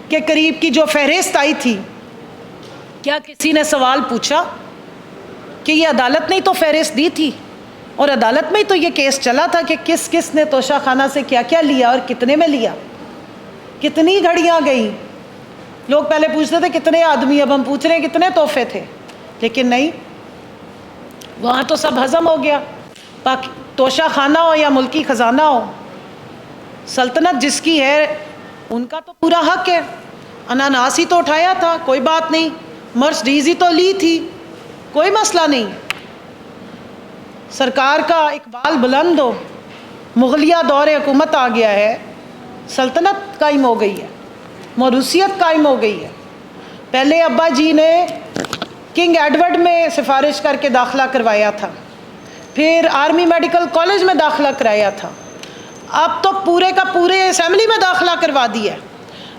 کے قریب کی جو فہرست آئی تھی، کیا کسی نے سوال پوچھا کہ یہ عدالت نے تو فہرست دی تھی، اور عدالت میں تو یہ کیس چلا تھا کہ کس کس نے توشہ خانہ سے کیا کیا لیا اور کتنے میں لیا، کتنی گھڑیاں گئی۔ لوگ پہلے پوچھتے تھے کتنے آدمی، اب ہم پوچھ رہے ہیں کتنے تحفے تھے، لیکن نہیں، وہاں تو سب ہضم ہو گیا۔ توشہ خانہ ہو یا ملکی خزانہ ہو، سلطنت جس کی ہے ان کا تو پورا حق ہے۔ اناناس ہی تو اٹھایا تھا، کوئی بات نہیں، مرسڈیز ہی تو لی تھی، کوئی مسئلہ نہیں۔ سرکار کا اقبال بلند ہو، مغلیہ دور حکومت آ گیا ہے، سلطنت قائم ہو گئی ہے، موروثیت قائم ہو گئی ہے۔ پہلے ابا جی نے کنگ ایڈورڈ میں سفارش کر کے داخلہ کروایا تھا، پھر آرمی میڈیکل کالج میں داخلہ کرایا تھا، اب تو پورے کا پورے اسمبلی میں داخلہ کروا دیا ہے۔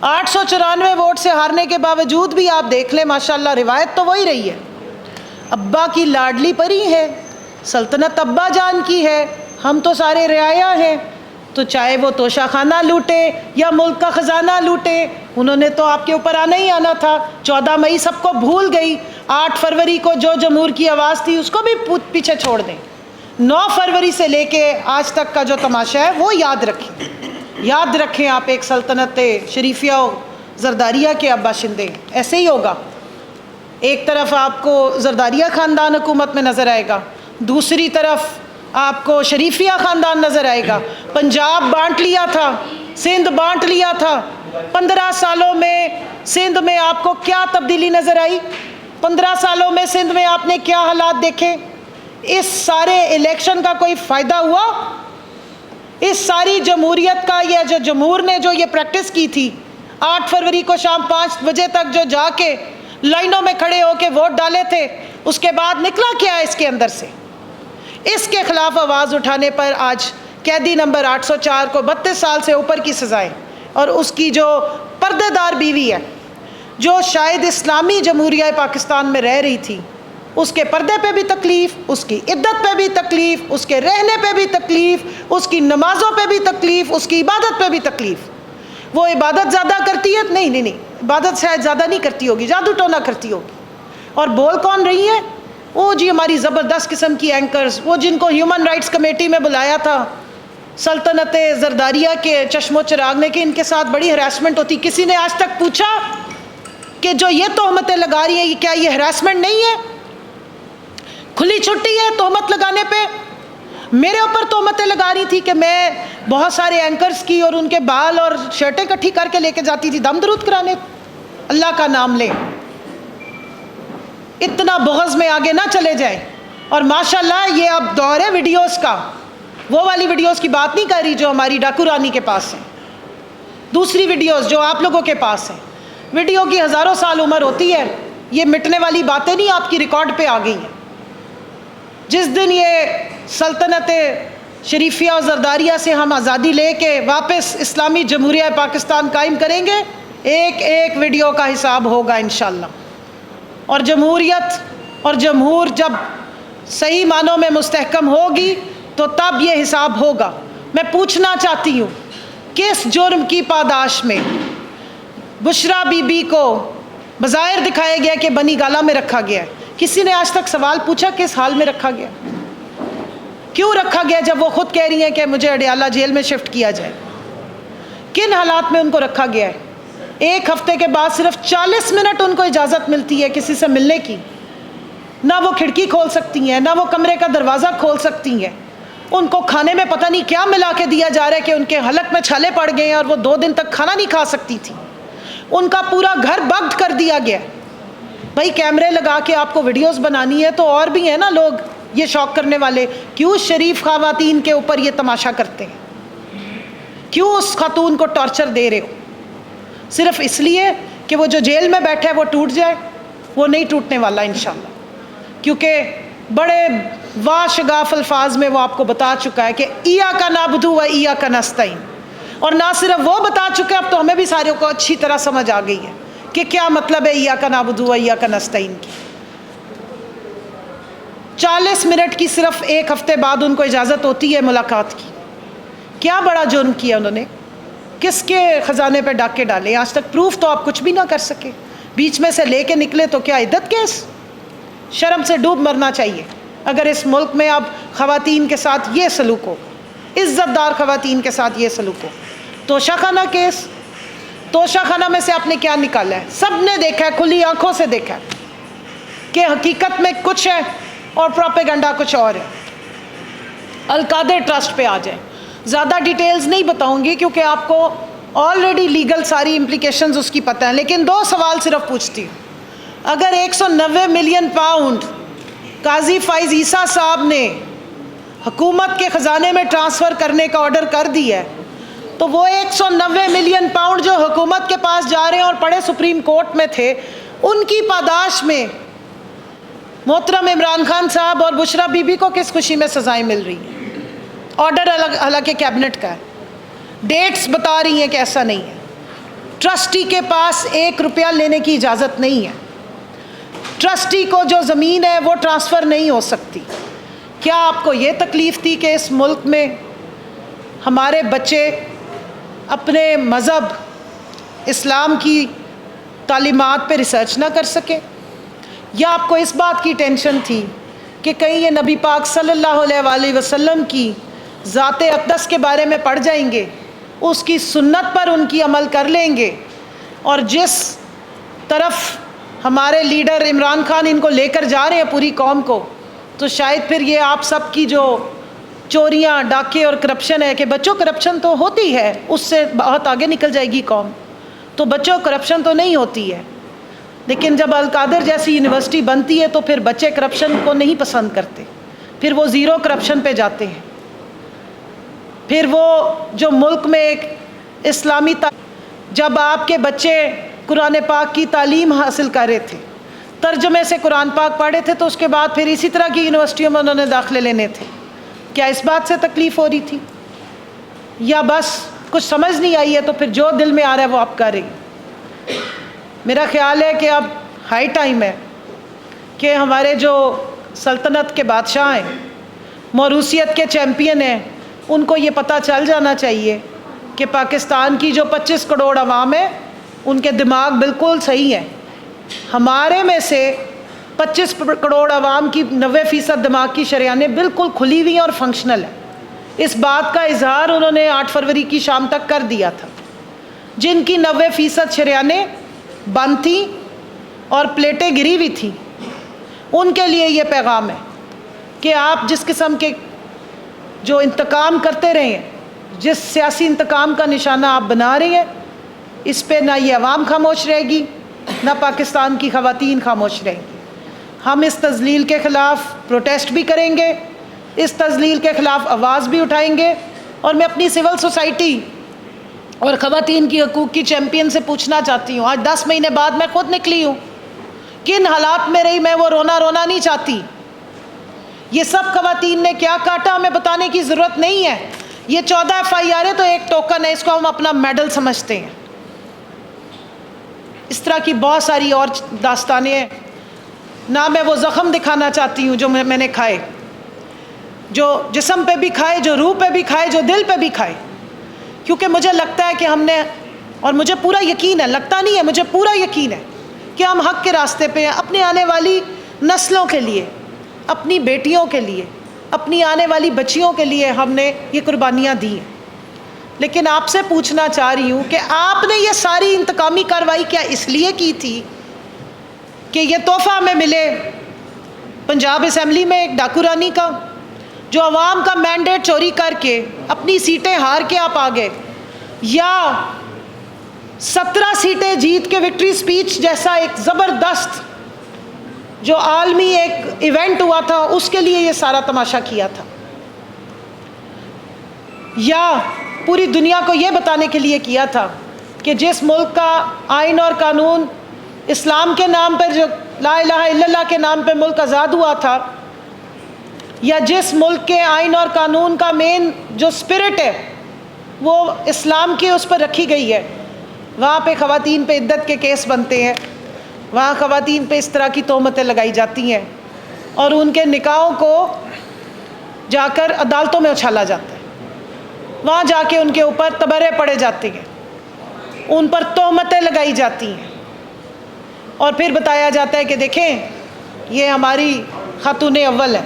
894 ووٹ سے ہارنے کے باوجود بھی آپ دیکھ لیں، ماشاءاللہ روایت تو وہی رہی ہے، ابا کی لاڈلی پری ہے، سلطنت ابا جان کی ہے، ہم تو سارے رعایا ہیں، تو چاہے وہ توشہ خانہ لوٹے یا ملک کا خزانہ لوٹے، انہوں نے تو آپ کے اوپر آنا ہی آنا تھا۔ 14 مئی سب کو بھول گئی، 8 فروری کو جو جمہور کی آواز تھی اس کو بھی پیچھے چھوڑ دیں، 9 فروری سے لے کے آج تک کا جو تماشا ہے وہ یاد رکھیں آپ ایک سلطنت شریفیہ و زرداریہ کے اب باشندے، ایسے ہی ہوگا۔ ایک طرف آپ کو زرداریہ خاندان حکومت میں نظر آئے گا، دوسری طرف آپ کو شریفیہ خاندان نظر آئے گا۔ پنجاب بانٹ لیا تھا، سندھ بانٹ لیا تھا، 15 سالوں میں سندھ میں آپ کو کیا تبدیلی نظر آئی؟ 15 سالوں میں سندھ میں آپ نے کیا حالات دیکھے؟ اس سارے الیکشن کا کوئی فائدہ ہوا؟ اس ساری جمہوریت کا یہ جو جمہور نے جو یہ پریکٹس کی تھی، 8 فروری کو شام 5 بجے تک جو جا کے لائنوں میں کھڑے ہو کے ووٹ ڈالے تھے، اس کے بعد نکلا کیا ہے اس کے اندر سے؟ اس کے خلاف آواز اٹھانے پر آج قیدی نمبر 804 کو 32 سال سے اوپر کی سزائیں، اور اس کی جو پردے دار بیوی ہے جو شاید اسلامی جمہوریہ پاکستان میں رہ رہی تھی، اس کے پردے پہ بھی تکلیف، اس کی عدت پہ بھی تکلیف، اس کے رہنے پہ بھی تکلیف، اس کی نمازوں پہ بھی تکلیف، اس کی عبادت پہ بھی تکلیف۔ وہ عبادت زیادہ کرتی ہے؟ نہیں، عبادت شاید زیادہ نہیں کرتی ہوگی، جادو ٹونا کرتی ہوگی۔ اور بول کون رہی ہے؟ وہ جی ہماری زبردست قسم کی اینکرز، وہ جن کو ہیومن رائٹس کمیٹی میں بلایا تھا سلطنت زرداریہ کے چشم و چراغ نے کہ ان کے ساتھ بڑی ہراسمنٹ ہوتی۔ کسی نے آج تک پوچھا کہ جو یہ تہمتیں لگا رہی ہیں کیا یہ ہراسمنٹ نہیں ہے؟ کھلی چھٹی ہے تہمت لگانے پہ۔ میرے اوپر تہمتیں لگا رہی تھی کہ میں بہت سارے اینکرز کی اور ان کے بال اور شرٹیں اکٹھی کر کے لے کے جاتی تھی دم درود کرانے۔ اللہ کا نام لیں، اتنا بغض میں آگے نہ چلے جائیں۔ اور ماشاءاللہ یہ اب دور ہے ویڈیوز کا، وہ والی ویڈیوز کی بات نہیں کر رہی جو ہماری ڈاکو رانی کے پاس ہیں، دوسری ویڈیوز جو آپ لوگوں کے پاس ہیں۔ ویڈیو کی ہزاروں سال عمر ہوتی ہے، یہ مٹنے والی باتیں نہیں آپ کی ریکارڈ پہ آ گئی ہیں۔ جس دن یہ سلطنت شریفیہ اور زرداریہ سے ہم آزادی لے کے واپس اسلامی جمہوریہ پاکستان قائم کریں گے، ایک ایک ویڈیو کا حساب ہوگا انشاءاللہ۔ اور جمہوریت اور جمہور جب صحیح معنوں میں مستحکم ہوگی تو تب یہ حساب ہوگا۔ میں پوچھنا چاہتی ہوں کس جرم کی پاداش میں بشرا بی بی کو بظاہر دکھایا گیا کہ بنی گالہ میں رکھا گیا ہے؟ کسی نے آج تک سوال پوچھا کس حال میں رکھا گیا؟ کیوں رکھا گیا جب وہ خود کہہ رہی ہیں کہ مجھے اڈیالہ جیل میں شفٹ کیا جائے؟ کن حالات میں ان کو رکھا گیا ہے؟ ایک ہفتے کے بعد صرف 40 منٹ ان کو اجازت ملتی ہے کسی سے ملنے کی، نہ وہ کھڑکی کھول سکتی ہیں، نہ وہ کمرے کا دروازہ کھول سکتی ہیں۔ ان کو کھانے میں پتہ نہیں کیا ملا کے دیا جا رہا ہے کہ ان کے حلق میں چھالے پڑ گئے ہیں اور وہ 2 دن تک کھانا نہیں کھا سکتی تھی۔ ان کا پورا گھر بگڈ کر دیا گیا۔ بھائی کیمرے لگا کے آپ کو ویڈیوز بنانی ہے تو اور بھی ہیں نا لوگ یہ شوق کرنے والے، کیوں شریف خواتین کے اوپر یہ تماشا کرتے ہیں؟ کیوں اس خاتون کو ٹارچر دے رہے ہو؟ صرف اس لیے کہ وہ جو جیل میں بیٹھا ہے وہ ٹوٹ جائے؟ وہ نہیں ٹوٹنے والا انشاءاللہ، کیونکہ بڑے واشگاف الفاظ میں وہ آپ کو بتا چکا ہے کہ ایاک نعبد و ایاک نستعین۔ اور نہ صرف وہ بتا چکے، اب تو ہمیں بھی سارے کو اچھی طرح سمجھ آ گئی ہے کہ کیا مطلب ہے ایاک نعبد و ایاک نستعین کی۔ 40 منٹ کی صرف ایک ہفتے بعد ان کو اجازت ہوتی ہے ملاقات کی۔ کیا بڑا جرم کیا انہوں نے؟ کس کے خزانے پہ ڈاکے ڈالے؟ آج تک پروف تو آپ کچھ بھی نہ کر سکے، بیچ میں سے لے کے نکلے تو کیا عدت کیس؟ شرم سے ڈوب مرنا چاہیے اگر اس ملک میں اب خواتین کے ساتھ یہ سلوک ہو، عزت دار خواتین کے ساتھ یہ سلوک ہو۔ توشہ خانہ کیس، توشہ خانہ میں سے آپ نے کیا نکالا ہے؟ سب نے دیکھا ہے، کھلی آنکھوں سے دیکھا ہے کہ حقیقت میں کچھ ہے اور پروپیگنڈا کچھ اور ہے۔ القادر ٹرسٹ پہ آ جائیں، زیادہ ڈیٹیلز نہیں بتاؤں گی کیونکہ آپ کو آلریڈی لیگل ساری امپلیکیشنز اس کی پتہ ہیں، لیکن 2 سوال صرف پوچھتی ہوں۔ اگر 190 ملین پاؤنڈ قاضی فائز عیسیٰ صاحب نے حکومت کے خزانے میں ٹرانسفر کرنے کا آرڈر کر دیا ہے تو وہ 190 ملین پاؤنڈ جو حکومت کے پاس جا رہے ہیں اور پڑے سپریم کورٹ میں تھے، ان کی پاداش میں محترم عمران خان صاحب اور بشرا بی بی کو کس خوشی میں سزائیں مل رہی ہیں؟ آرڈر حالانکہ کیبنٹ کا ہے، ڈیٹس بتا رہی ہیں کہ ایسا نہیں ہے۔ ٹرسٹی کے پاس 1 روپیہ لینے کی اجازت نہیں ہے، ٹرسٹی کو جو زمین ہے وہ ٹرانسفر نہیں ہو سکتی۔ کیا آپ کو یہ تکلیف تھی کہ اس ملک میں ہمارے بچے اپنے مذہب اسلام کی تعلیمات پہ ریسرچ نہ کر سکے؟ یا آپ کو اس بات کی ٹینشن تھی کہ کہیں یہ نبی پاک صلی اللہ علیہ وآلہ وسلم کی ذات اقدس کے بارے میں پڑھ جائیں گے، اس کی سنت پر ان کی عمل کر لیں گے، اور جس طرف ہمارے لیڈر عمران خان ان کو لے کر جا رہے ہیں پوری قوم کو، تو شاید پھر یہ آپ سب کی جو چوریاں، ڈاکے اور کرپشن ہے کہ بچوں کرپشن تو ہوتی ہے، اس سے بہت آگے نکل جائے گی قوم، تو بچوں کرپشن تو نہیں ہوتی ہے، لیکن جب القادر جیسی یونیورسٹی بنتی ہے تو پھر بچے کرپشن کو نہیں پسند کرتے، پھر وہ زیرو کرپشن پہ جاتے ہیں۔ پھر وہ جو ملک میں ایک اسلامی جب آپ کے بچے قرآن پاک کی تعلیم حاصل کر رہے تھے ترجمے سے قرآن پاک پڑھے تھے تو اس کے بعد پھر اسی طرح کی یونیورسٹیوں میں انہوں نے داخلے لینے تھے. کیا اس بات سے تکلیف ہو رہی تھی؟ یا بس کچھ سمجھ نہیں آئی ہے تو پھر جو دل میں آ رہا ہے وہ آپ کر رہی ہیں؟ میرا خیال ہے کہ اب ہائی ٹائم ہے کہ ہمارے جو سلطنت کے بادشاہ ہیں، موروثیت کے چیمپئن ہیں، ان کو یہ پتہ چل جانا چاہیے کہ پاکستان کی جو 25 کروڑ عوام ہے ان کے دماغ بالکل صحیح ہیں. ہمارے میں سے 25 کروڑ عوام کی 90% دماغ کی شریانیں بالکل کھلی ہوئی ہیں اور فنکشنل ہیں. اس بات کا اظہار انہوں نے 8 فروری کی شام تک کر دیا تھا. جن کی 90% شریانیں بند تھیں اور پلیٹیں گری ہوئی تھیں، ان کے لیے یہ پیغام ہے کہ آپ جس قسم کے جو انتقام کرتے رہے ہیں، جس سیاسی انتقام کا نشانہ آپ بنا رہے ہیں، اس پہ نہ یہ عوام خاموش رہے گی، نہ پاکستان کی خواتین خاموش رہیں گی. ہم اس تذلیل کے خلاف پروٹیسٹ بھی کریں گے، اس تذلیل کے خلاف آواز بھی اٹھائیں گے. اور میں اپنی سول سوسائٹی اور خواتین کی حقوق کی چیمپئن سے پوچھنا چاہتی ہوں، آج 10 مہینے بعد میں خود نکلی ہوں، کن حالات میں رہی میں وہ رونا نہیں چاہتی. یہ سب خواتین نے کیا کاٹا ہمیں بتانے کی ضرورت نہیں ہے. یہ 14 FIR ہے تو ایک ٹوکن ہے، اس کو ہم اپنا میڈل سمجھتے ہیں. اس طرح کی بہت ساری اور داستانیں ہیں. نہ میں وہ زخم دکھانا چاہتی ہوں جو میں نے کھائے، جو جسم پہ بھی کھائے، جو روح پہ بھی کھائے، جو دل پہ بھی کھائے. کیونکہ مجھے لگتا ہے کہ ہم نے، اور مجھے پورا یقین ہے، لگتا نہیں ہے، مجھے پورا یقین ہے کہ ہم حق کے راستے پہ ہیں. اپنے آنے والی نسلوں کے لیے، اپنی بیٹیوں کے لیے، اپنی آنے والی بچیوں کے لیے ہم نے یہ قربانیاں دی ہیں. لیکن آپ سے پوچھنا چاہ رہی ہوں کہ آپ نے یہ ساری انتقامی کارروائی کیا اس لیے کی تھی کہ یہ تحفہ ہمیں ملے پنجاب اسمبلی میں ایک ڈاکو رانی کا، جو عوام کا مینڈیٹ چوری کر کے اپنی سیٹیں ہار کے آپ آ گئے، یا 17 سیٹیں جیت کے وکٹری سپیچ جیسا ایک زبردست جو عالمی ایک ایونٹ ہوا تھا اس کے لیے یہ سارا تماشا کیا تھا، یا پوری دنیا کو یہ بتانے کے لیے کیا تھا کہ جس ملک کا آئین اور قانون اسلام کے نام پر، جو لا الہ الا اللہ کے نام پہ ملک آزاد ہوا تھا، یا جس ملک کے آئین اور قانون کا مین جو اسپرٹ ہے وہ اسلام کے اس پر رکھی گئی ہے، وہاں پہ خواتین پہ عدت کے کیس بنتے ہیں، وہاں خواتین پہ اس طرح کی تہمتیں لگائی جاتی ہیں اور ان کے نکاحوں کو جا کر عدالتوں میں اچھالا جاتا ہے. وہاں جا کے ان کے اوپر تبرے پڑے جاتے ہیں، ان پر تہمتیں لگائی جاتی ہیں، اور پھر بتایا جاتا ہے کہ دیکھیں یہ ہماری خاتون اول ہے.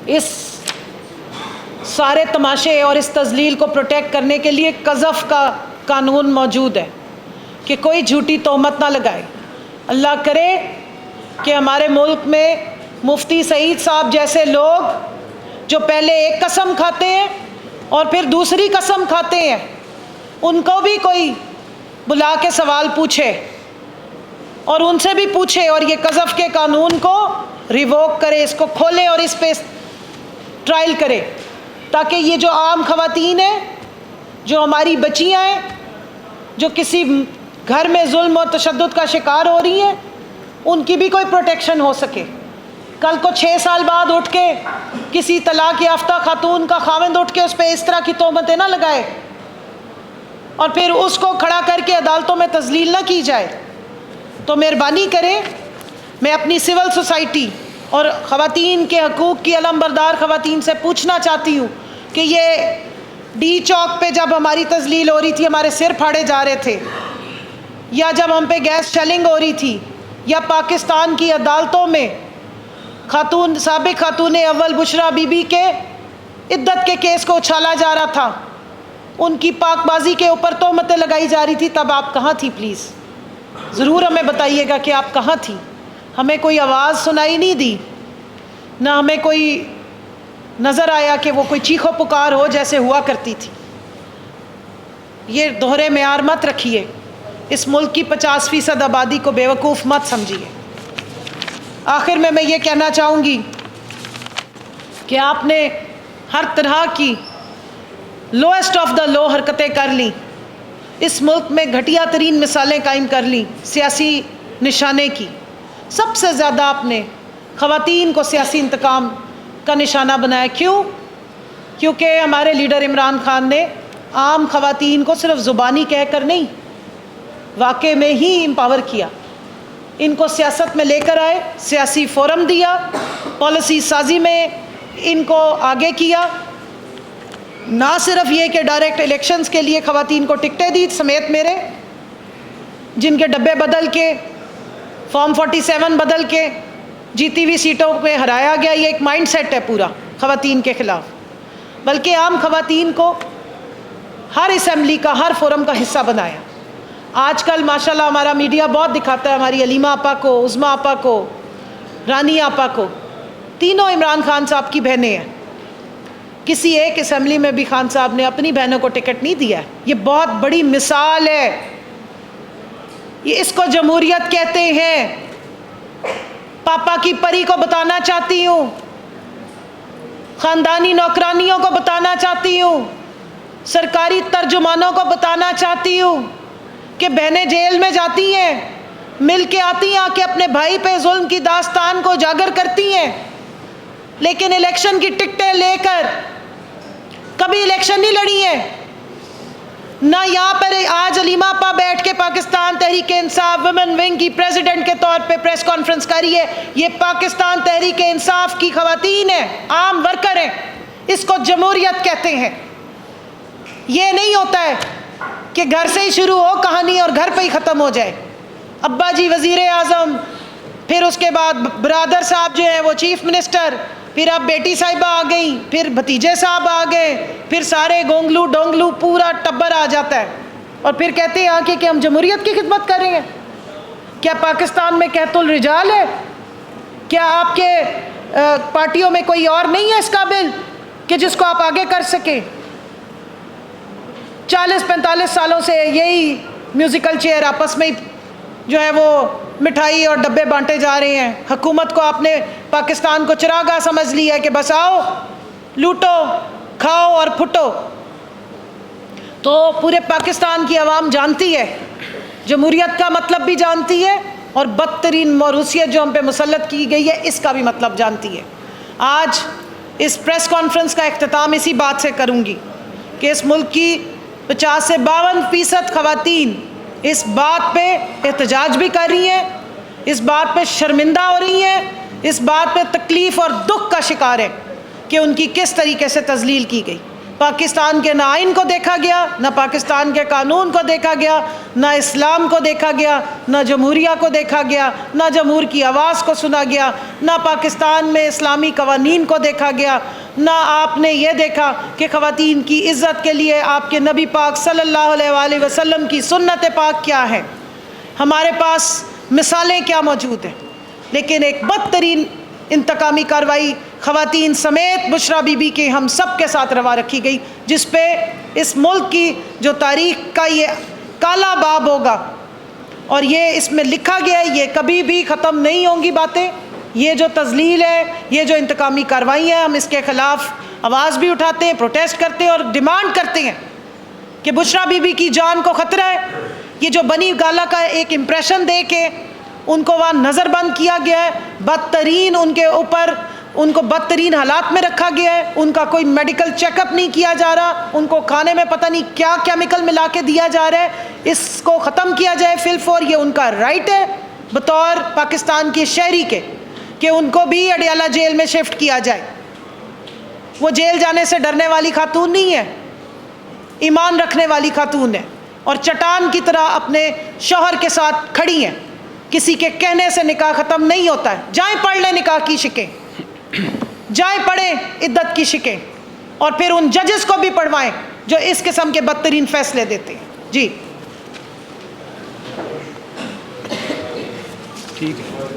اس سارے تماشے اور اس تذلیل کو پروٹیکٹ کرنے کے لیے قذف کا قانون موجود ہے کہ کوئی جھوٹی تہمت نہ لگائے. اللہ کرے کہ ہمارے ملک میں مفتی سعید صاحب جیسے لوگ جو پہلے ایک قسم کھاتے ہیں اور پھر دوسری قسم کھاتے ہیں، ان کو بھی کوئی بلا کے سوال پوچھے اور ان سے بھی پوچھے اور یہ قذف کے قانون کو ریووک کرے، اس کو کھولے اور اس پہ ٹرائل کرے، تاکہ یہ جو عام خواتین ہیں، جو ہماری بچیاں ہیں، جو کسی گھر میں ظلم اور تشدد کا شکار ہو رہی ہیں، ان کی بھی کوئی پروٹیکشن ہو سکے. کل کو 6 سال بعد اٹھ کے کسی طلاق یافتہ خاتون کا خاوند اٹھ کے اس پہ اس طرح کی تہمتیں نہ لگائے اور پھر اس کو کھڑا کر کے عدالتوں میں تذلیل نہ کی جائے. تو مہربانی کریں، میں اپنی سول سوسائٹی اور خواتین کے حقوق کی علم بردار خواتین سے پوچھنا چاہتی ہوں کہ یہ ڈی چوک پہ جب ہماری تذلیل ہو رہی تھی، ہمارے سر پھاڑے جا رہے تھے، یا جب ہم پہ گیس شیلنگ ہو رہی تھی، یا پاکستان کی عدالتوں میں سابق خاتون اول بشرا بی بی کے عدت کے کیس کو اچھالا جا رہا تھا، ان کی پاک بازی کے اوپر تہمتیں لگائی جا رہی تھی، تب آپ کہاں تھی؟ پلیز ضرور ہمیں بتائیے گا کہ آپ کہاں تھی. ہمیں کوئی آواز سنائی نہیں دی، نہ ہمیں کوئی نظر آیا کہ وہ کوئی چیخو پکار ہو جیسے ہوا کرتی تھی. یہ دوہرے معیار مت رکھیے، اس ملک کی 50% آبادی کو بیوقوف مت سمجھیے. آخر میں یہ کہنا چاہوں گی کہ آپ نے ہر طرح کی لوئسٹ آف دا لو حرکتیں کر لیں، اس ملک میں گھٹیا ترین مثالیں قائم کر لیں سیاسی نشانے کی. سب سے زیادہ آپ نے خواتین کو سیاسی انتقام کا نشانہ بنایا. کیوں؟ کیونکہ ہمارے لیڈر عمران خان نے عام خواتین کو صرف زبانی کہہ کر نہیں، واقع میں ہی امپاور کیا. ان کو سیاست میں لے کر آئے، سیاسی فورم دیا، پالیسی سازی میں ان کو آگے کیا. نہ صرف یہ کہ ڈائریکٹ الیکشنز کے لیے خواتین کو ٹکٹیں دی سمیت میرے، جن کے ڈبے بدل کے، فارم 47 بدل کے جیتی ہوئی سیٹوں پہ ہرایا گیا. یہ ایک مائنڈ سیٹ ہے پورا خواتین کے خلاف. بلکہ عام خواتین کو ہر اسمبلی کا، ہر فورم کا حصہ بنایا. آج کل ماشاءاللہ ہمارا میڈیا بہت دکھاتا ہے ہماری علیمہ آپا کو، عظمیٰ آپا کو، رانی آپا کو. تینوں عمران خان صاحب کی بہنیں ہیں. کسی ایک اسمبلی میں بھی خان صاحب نے اپنی بہنوں کو ٹکٹ نہیں دیا. یہ بہت بڑی مثال ہے. یہ اس کو جمہوریت کہتے ہیں. پاپا کی پری کو بتانا چاہتی ہوں، خاندانی نوکرانیوں کو بتانا چاہتی ہوں، سرکاری ترجمانوں کو بتانا چاہتی ہوں کہ بہنیں جیل میں جاتی ہیں، مل کے آتی ہیں، آ کے اپنے بھائی پہ ظلم کی داستان کو اجاگر کرتی ہیں، لیکن الیکشن کی ٹکٹیں لے کر کبھی الیکشن نہیں لڑی ہیں. نہ یہاں پر آج علیمہ آپا بیٹھ کے پاکستان تحریک انصاف ویمن ونگ کی پریزیڈنٹ کے طور پہ پریس کانفرنس کری ہے. یہ پاکستان تحریک انصاف کی خواتین ہیں، عام ورکر ہیں. اس کو جمہوریت کہتے ہیں. یہ نہیں ہوتا ہے کہ گھر سے ہی شروع ہو کہانی اور گھر پہ ہی ختم ہو جائے. ابا جی وزیر اعظم، پھر اس کے بعد برادر صاحب جو ہیں وہ چیف منسٹر، پھر اب بیٹی صاحبہ آ گئیں، پھر بھتیجے صاحب آ گئے، پھر سارے گونگلو ڈونگلو پورا ٹبر آ جاتا ہے. اور پھر کہتے ہیں آ کے کہ ہم جمہوریت کی خدمت کر رہے ہیں. کیا پاکستان میں قحط الرجال ہے؟ کیا آپ کے پارٹیوں میں کوئی اور نہیں ہے اس قابل کہ جس کو آپ آگے کر سکیں؟ 40-45 سالوں سے یہی میوزیکل چیئر آپس میں جو ہے وہ مٹھائی اور ڈبے بانٹے جا رہے ہیں. حکومت کو آپ نے پاکستان کو چراغاہ سمجھ لیا ہے کہ بس آؤ لوٹو کھاؤ اور پھٹو. تو پورے پاکستان کی عوام جانتی ہے، جمہوریت کا مطلب بھی جانتی ہے، اور بدترین موروثیت جو ہم پہ مسلط کی گئی ہے اس کا بھی مطلب جانتی ہے. آج اس پریس کانفرنس کا اختتام اسی بات سے کروں گی کہ اس ملک کی 50 سے 52% خواتین اس بات پہ احتجاج بھی کر رہی ہیں، اس بات پہ شرمندہ ہو رہی ہیں، اس بات پہ تکلیف اور دکھ کا شکار ہے کہ ان کی کس طریقے سے تذلیل کی گئی. پاکستان کے نہ آئین کو دیکھا گیا، نہ پاکستان کے قانون کو دیکھا گیا، نہ اسلام کو دیکھا گیا، نہ جمہوریہ کو دیکھا گیا، نہ جمہور کی آواز کو سنا گیا، نہ پاکستان میں اسلامی قوانین کو دیکھا گیا، نہ آپ نے یہ دیکھا کہ خواتین کی عزت کے لیے آپ کے نبی پاک صلی اللہ علیہ وآلہ وسلم کی سنت پاک کیا ہے. ہمارے پاس مثالیں کیا موجود ہیں. لیکن ایک بدترین انتقامی کارروائی خواتین سمیت بشرا بی بی کے ہم سب کے ساتھ روا رکھی گئی، جس پہ اس ملک کی جو تاریخ کا یہ کالا باب ہوگا، اور یہ اس میں لکھا گیا ہے، یہ کبھی بھی ختم نہیں ہوں گی باتیں. یہ جو تذلیل ہے، یہ جو انتقامی کارروائی ہے، ہم اس کے خلاف آواز بھی اٹھاتے ہیں، پروٹیسٹ کرتے ہیں اور ڈیمانڈ کرتے ہیں کہ بشرا بی بی کی جان کو خطرہ ہے. یہ جو بنی گالا کا ایک امپریشن دے کے ان کو وہاں نظر بند کیا گیا ہے، بدترین ان کے اوپر، ان کو بدترین حالات میں رکھا گیا ہے، ان کا کوئی میڈیکل چیک اپ نہیں کیا جا رہا، ان کو کھانے میں پتہ نہیں کیا کیمیکل ملا کے دیا جا رہا ہے. اس کو ختم کیا جائے فی الفور. یہ ان کا رائٹ ہے بطور پاکستان کی شہری کے کہ ان کو بھی اڈیالہ جیل میں شفٹ کیا جائے. وہ جیل جانے سے ڈرنے والی خاتون نہیں ہے، ایمان رکھنے والی خاتون ہے، اور چٹان کی طرح اپنے شوہر کے ساتھ کھڑی ہیں. کسی کے کہنے سے نکاح ختم نہیں ہوتا ہے. جائیں پڑھ لیں نکاح کی شکیں، جائیں پڑھیں عدت کی شکیں، اور پھر ان ججز کو بھی پڑھوائیں جو اس قسم کے بدترین فیصلے دیتے ہیں. جی ٹھیک ہے،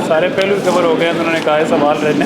سارے پہلو کور ہو گئے. انہوں نے کہا ہے سوال رہنے